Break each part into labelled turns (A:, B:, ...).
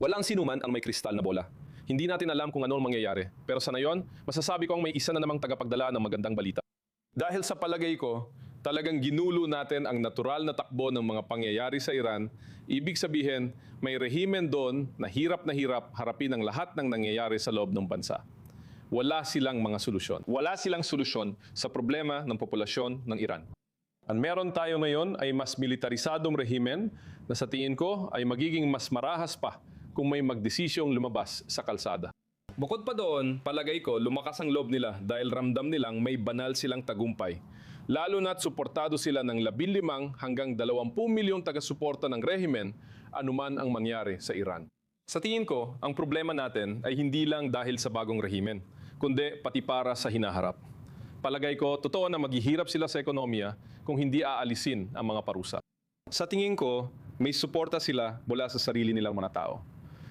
A: Walang sinuman ang may kristal na bola. Hindi natin alam kung ano ang mangyayari. Pero sa ngayon, masasabi kong may isa na namang tagapagdala ng magandang balita. Dahil sa palagay ko, talagang ginulo natin ang natural na takbo ng mga pangyayari sa Iran, ibig sabihin, may rehimen doon na hirap harapin ang lahat ng nangyayari sa loob ng bansa. Wala silang mga solusyon. Wala silang solusyon sa problema ng populasyon ng Iran. Ang meron tayo ngayon ay mas militarisadong rehimen na sa tingin ko ay magiging mas marahas pa kung may magdesisyong lumabas sa kalsada. Bukod pa doon, palagay ko lumakas ang loob nila dahil ramdam nilang may banal silang tagumpay. Lalo na't suportado sila ng 15 hanggang 20 milyong taga-suporta ng rehimen anuman ang mangyari sa Iran. Sa tingin ko, ang problema natin ay hindi lang dahil sa bagong rehimen, kundi pati para sa hinaharap. Palagay ko, totoo na maghihirap sila sa ekonomiya kung hindi aalisin ang mga parusa. Sa tingin ko, may suporta sila mula sa sarili nilang mga tao.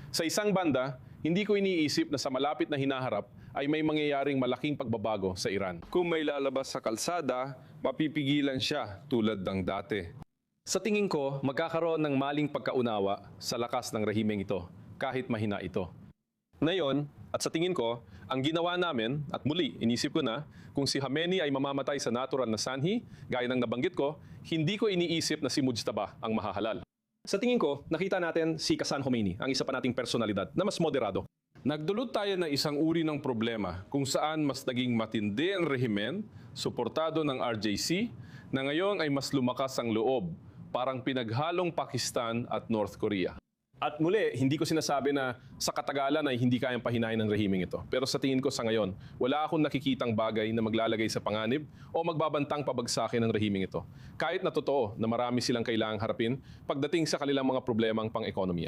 A: Sa isang banda, hindi ko iniisip na sa malapit na hinaharap ay may mangyayaring malaking pagbabago sa Iran. Kung may lalabas sa kalsada, mapipigilan siya tulad ng dati. Sa tingin ko, magkakaroon ng maling pagkaunawa sa lakas ng rehimeng ito, kahit mahina ito. Ngayon, at sa tingin ko, ang ginawa namin, at muli, inisip ko na, kung si Khamenei ay mamamatay sa natural na sanhi, gaya ng nabanggit ko, hindi ko iniisip na si Mujtaba ang mahahalal. Sa tingin ko, nakita natin si Hassan Khomeini, ang isa pa nating personalidad na mas moderado. Nagdulot tayo ng isang uri ng problema kung saan mas naging matindi ang rehimen, suportado ng RJC, na ngayon ay mas lumakas ang loob, parang pinaghalong Pakistan at North Korea. At muli, hindi ko sinasabi na sa katagalan ay hindi kayang pahinahin ng rehimeng ito. Pero sa tingin ko sa ngayon, wala akong nakikitang bagay na maglalagay sa panganib o magbabantang pabagsakin ng rehimeng ito. Kahit na totoo na marami silang kailangang harapin pagdating sa kanilang mga problemang pang-ekonomiya.